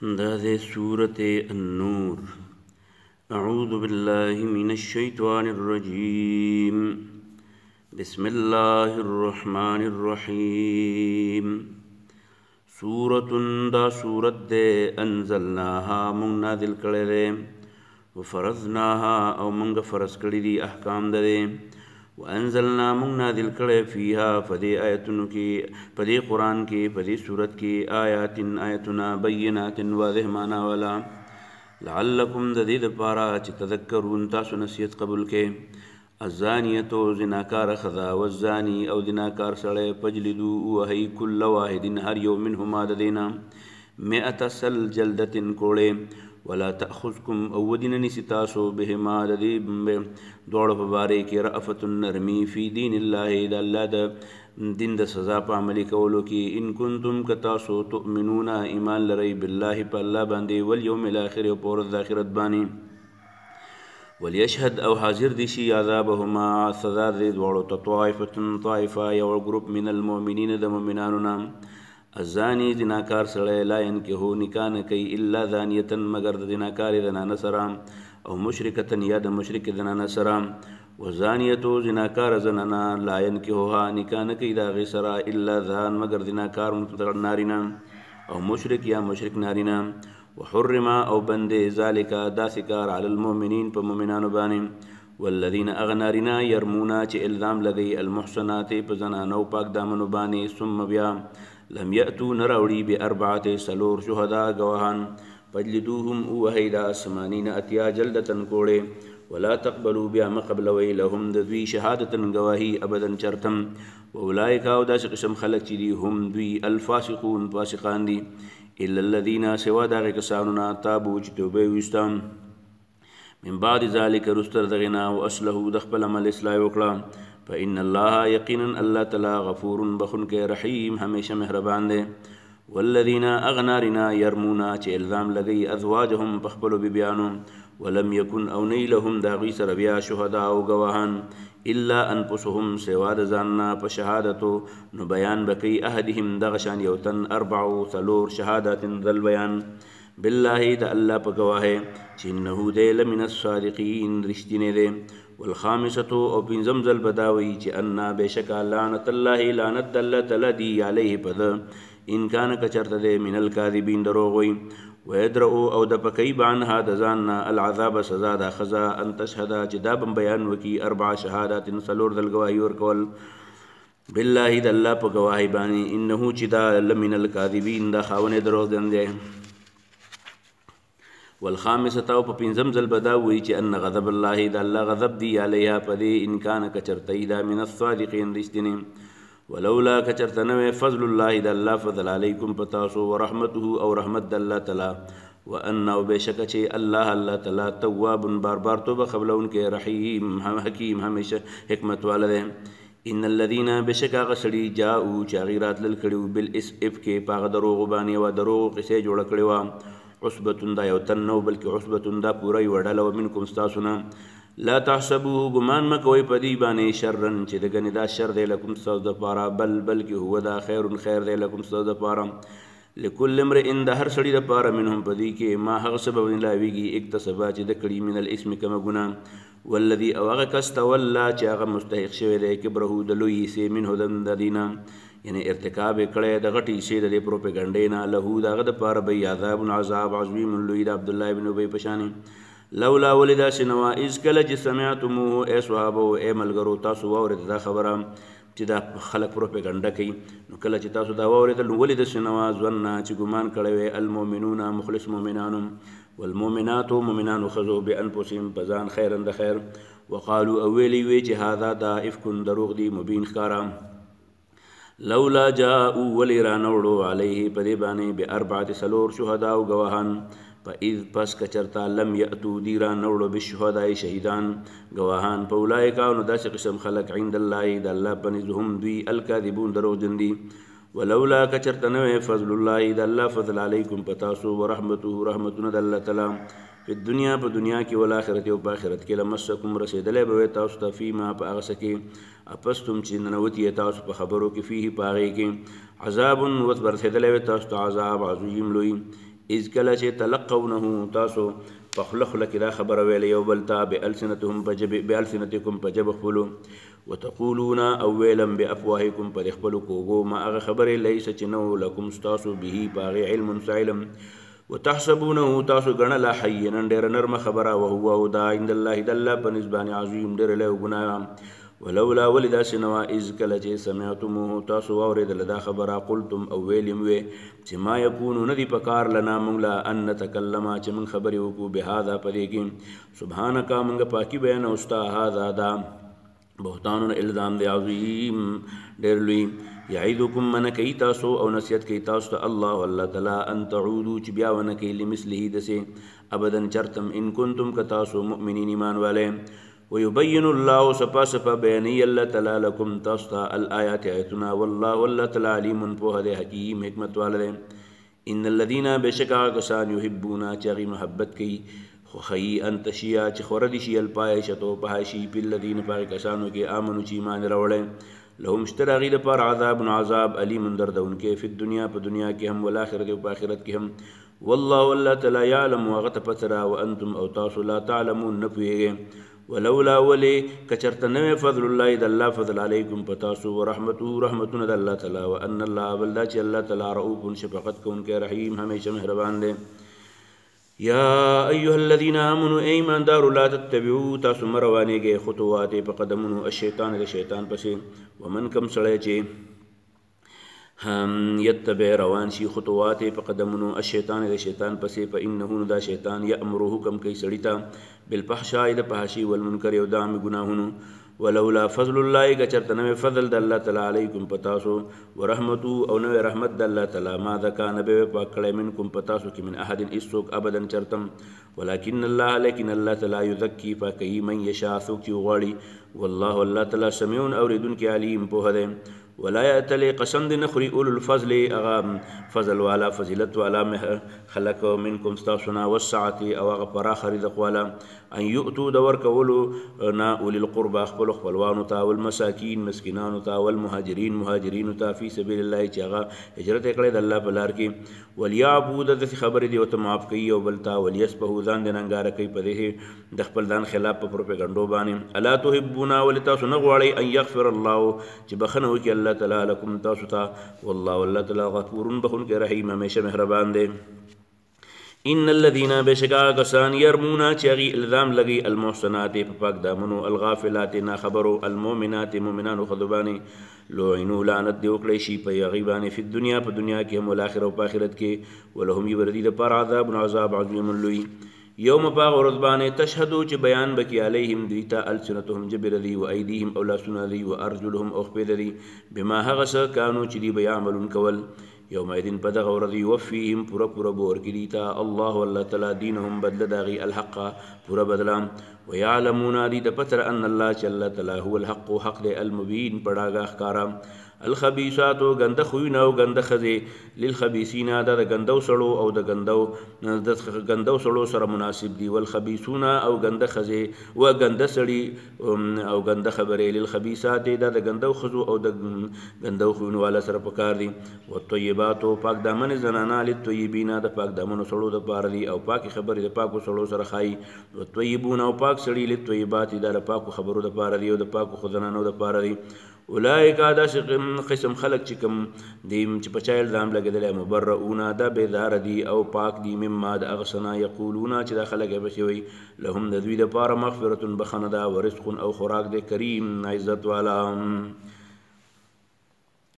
دا دے سورة النور. اعوذ باللہ من الشیطان الرجیم. بسم اللہ الرحمن الرحیم. سورة دا سورت دے انزلناها منگ نازل کردے دے، وفرضناها او منگ فرض کردی دی احکام دے، وانزلنا منگ نازل کردے فیہا فدی آیتن کی پدی قرآن کی پدی سورت کی آیاتنا بینات واضح مانا والا لعلکم ددید پارا چی تذکرون تاسو نصیحت قبول کے. الزانیتو زناکار خدا والزانی او زناکار سڑے پجلدو وحی کل واحد ہر یو منہما ددینا مئت سل جلدت کوڑے ولا تأخذکم او دین نسی تاسو بہما ددی دوڑ پبارے کی رأفت النرمی فی دین اللہ دا اللہ دا دین دا سزا پا عملی کولو کی ان کنتم کتاسو تؤمنون ایمان لرئی باللہ پا اللہ باندے والیوم الاخر و پورد داخرت بانی ولیشہد او حاضر دیشی عذابهما سزا دے دوڑو طائفت طائفہ یو گروپ من المؤمنین دا مؤمنانونا. الزانی زناکار سڑے لا ینکہو نکاح نہ کئی الا زانیتن مگر زناکار زنانہ سرا او مشرکتن یا دا مشرک زنانہ سرا. وزانیتو زناکار زنانا لا ینکہوها نکاح نہ کئی دا غی سرا الا زان مگر زناکار نارینا او مشرک یا مشرک نارینا. وحرما او بندے ذالکا داسکار علی المؤمنین پا مؤمنانو بانی. والذین اغنارنا یرمونا چی الزام لگئی المحسنات پا زنانو پاک دامنو بانی ثم بیا لم یأتو نراوڑی بی اربعات سلور شہداء گواہان فجلدوهم اوہیدا سمانین اتیا جلدتن کوڑے ولا تقبلوا بیا مقبلوی لهم دوی شہادتن گواہی ابدا چرتم. واولائکا او داس قسم خلق چی دی هم دوی الفاسقون فاسقان دی الا الذین سوا داغ کسانونا تابو چی توبے وستام من بعد ذالک رستر دغنا و اسلحو دخپل عمل اصلاح وکلا. فإن اللہ یقینا اللہ تعالی غفور بخن کے رحیم ہمیشہ مہربان دے. والذین اغنارنا یرمونا چی الزام لگئی ازواجهم پخپلو ببیانو ولم یکن او نیلهم داغی سر بیا شہداء و گواہان الا انفسهم سواد زاننا پشہادتو نو بیان بکی احدهم دغشان یوتن اربعو ثلور شہادات ذل بیان باللہ دا اللہ پا گواہے چینہو دے لمن الصادقین رشتینے دے. والخامسة او پنزم ذل بداوی چی انا بے شکا لعنت اللہ لعنت دلت لدی علیہ پد ان کان کچرت دے من الكاذبین دروغوی. ویدرؤ او دپکی بعنها دزاننا العذاب سزا دا خزا ان تشہدا چی دابن بیان وکی اربع شہادات سلور دل گواہی ورکول باللہ دا اللہ پا گواہی بانی انہو چی دا لمن الكاذبین دا خاون دروغ دن دے. والخامسة او پا پنزم ذل بداوی چی ان غضب اللہ دا اللہ غضب دی علیہا پدے ان کان کچرتی دا من الصادقین رشتنے. ولولا کچرتنوے فضل اللہ دا اللہ فضل علیکم پتاسو ورحمته او رحمت دا اللہ تعالی وانہو بے شک چے اللہ اللہ تعالی تواب بار بار تو بقبل ان کے رحیم حکیم ہمیشہ حکمت والدے. ان الذین بے شک غسڑی جاؤ چاغیرات للکڑیو بالاسف کے پاغ دروغ بانی و دروغ قسے جوڑ کڑیوا عصبتن دا یو تنو بلکہ عصبتن دا پورا یو ڈالا ومنکم ستاسونا. لا تحسبوه گمان مکوئی پدی بانے شرن چی دگنی دا شر دے لکم ستاس دا پارا بلکہ ہوا دا خیر دے لکم ستاس دا پارا. لکل امرئن دا ہر سڑی دا پارا منہم پدی کے ما حق سبب لاویگی اکتسبا چی دکڑی من الاسم کم گنا. والذی اوغا کستولا چی آغا مستحق شوی دے کبرہو دلوی سے منہو دن دا دینا یعنی ارتکاب کڑے دا غٹی سے دے پروپیگنڈینا لہو دا غد پار بی عذاب عذاب عظیم لوی دا عبداللہ بن ابی پشانی. لولا ولدا سنوا از کل چی سمعتموه اے صحابو اے ملگرو تاسو وورد دا خبرام چی دا خلق پروپیگنڈا کی نو کل چی تاسو دا وورد ولد سنوا زننا چی گمان کڑوے المومنون مخلص مومنانم والمومناتو مومنانو خزو بی انفسهم پزان خیرن دا خیر وقالو اویلی وی چی هادا دا افکن دروغ دی مبین خکارام. لولا جاءو ولی رانوڑو علیہ پدی بانے بی اربعات سلور شہداء گواہان فاذ پس کچرتا لم یأتو دیران نوڑو بشہداء شہیدان گواہان فاولائکا نداس قسم خلق عند اللہ دا اللہ پنزهم دوی الکاذبون دروغ جندی. ولولا کچرتا نوے فضل اللہ دا اللہ فضل علیکم پتاسو ورحمته رحمتنا دا اللہ تعالی فی الدنیا پا دنیا کی والآخرت و پا آخرت کے لمسکم رسیدلے بوے تاستا فیما پا اغسکے اپستم چی ننوتی تاسو پا خبرو کی فیہ پا آگے کے عذاب وط برسیدلے تاستا عذاب عظیم لوئی اذ کله چې تلقونه تاسو په خوله خوله کې دا خبره ویلې یو بل ته بألسنتکم په ژبه خپلو وتقولون او ویلم بافواهکم په خپلو کوږو ما هغه خبرې لیس چې نو لکم ستاسو به په هغې علم څه علم وتحسبونه تاسو ګڼله حینا ډېره نرمه خبره وهو او دا عند الله د الله په نسبت باندې عظیم ډېره لوی ګناه ولولا ولې داسې نه وه اذ کله چې سمعتموه تاسو واورېدله دا خبره قلتم او ویلیم وې چې ما یکونو نه دي په کار لنا موږ له ان نتکلمه چې موږ خبرې وکړو بهذا په دې کې سبحانکه موږ پاکي بیانوو ستا هذا دا بهتان الزام دی عظیم ډېر لوی یعیدکم من کوي تاسو او نصیحت کوي تاسو ته الله الله تعالی ان تعودوا چې بیا ونه کوي لمثله دسې ابدا چرتم ان کنتم که تاسو مؤمنین ایمان والے ويبين الله سپا سپا بیانی الله تعالی لکم تاسو ته الآیات آیتنا والله الله تعالی علیم په دې حکیم حکمت والے ان الذين بشکا کسان یحبون چې محبت کوي خوخی ان تشیا چې خوردی شي الفاحشة فحاشي بالذین پاک کسانو کې آمنو چې ایمان راوړل لهم اشتراغی لپاره عذاب علیم دردونکې فی الدنیا په دنیا کې هم والآخرت او په آخرت کې هم والله الله تعالی یعلم وغت پترا وانتم او تاسو لا تعلمون نه پوهیږئ ولولا ولی کچرته نوې فضل الله د الله فضل علیکم پتاسو ورحمته رحمتونه د الله تعالی وان الله بلدا چې الله تعالی رؤوف شفقت کوونکی رحیم همیشه مهربان دی یا ایها الذین آمنوا ایماندارو لا تتبعوا تاسو مروانیږئ خطوات په قدمونو الشیطان د شیطان پسې ومن کم سړی چې یتبع روان شي خطوات په قدمونو الشیطان د شیطان پسې فانه دا شیطان یامر حکم کوي سړي ته بالفحشاء د فحشي والمنکر او د ګناهونو ولولا فضل الله کچرته نوې فضل د الله تعالی علیکم پتاسو ورحمته او نوې رحمت د الله تعالی ما ذکا نبی پاک کړی منکم پتاسو کې من احد اسوک ابدا چرتم ولكن الله لیکن الله تعالی یزکی پاکی من یشاء څوک چې غواړي والله الله تعالی سمیع اوریدونکی علیم په دې ولا يأتلي قسم دي نخري أولو الفضل أغام فضل والا فضلت والا خلق منكم ستاسنا والسعة أو أغفر آخر دقوالا أن يؤتوا دور كولو نا أولي القربى أخبر خبلوانو تا والمساكين مسكنانو تا والمهاجرين مهاجرين تا في سبيل الله چاغا هجرت اکڑید اللہ پلار کی وليعبود دس خبر دی وتمعاف کی او بلتا وليسبه ځان د ننګار کوي په دې د خپل ځان خلاف په پروپاګاندا باندې الا تحبون ولتا سنغواړي ان يغفر الله چې بخنه وکي الله تعالی لكم تاسو ته والله الله تعالی غفور بخون کې رحیم همیشه مهربان دی ان الذين بشکا کسان يرمونا چغي الزام لګي المحسنات په پاک دامنو الغافلات نا خبرو المؤمنات مؤمنان خذباني لعنوا لعنت دی وکړي شي په غیبانه په دنیا کې هم الاخره او په آخرت کې ولهم يبردي لپاره عذاب عظیم لوی یوم پاغ ورځبانه تشهدو چې بیان بکی علیهم دیتا السنتهم جبردی و ایدیهم او لاسونه دی و ارجلهم او خپیدری بما هغه څه کانو چې دی بیعملون کول یوم ایدن په دغه ورځ یوفیهم پوره بور کې دیتا الله الله تعالی دینهم بدل داغي الحق پوره بدلام ويعلمون دي د پتر ان الله چې الله تعالی هو الحق حق دی المبین پړاګه ښکارا الخبيثات غنده خوینه او غنده خزي للخبيثين دا غندو سړو او د غندو سړو سره مناسب دي والخبيثون او غنده خزي و غنده سړي او غنده خبرې للخبيثات دا غندو خزو او د غندو خوینه والا سره پکار دي والطيبات پاک دامن زنانا للطيبين دا پاک دامن سړو د پار دي او پاک خبرې د پاکو سړو سره خای والطيبون او پاک سړي للطيبات دا پاکو خبرو د پار دي او د پاکو خزنانو د پار دي اولئک دا قسم خلق چې کوم دیم چې په چا الزام لګېدلی مبرؤون دا بیدار دي او پاک دي مما د اغسنا یقولون چې دا خلک یې پسې وایي لهم د دوی دپاره مغفرة بخنه ده ورزق او خوراک دی کریم عزت والا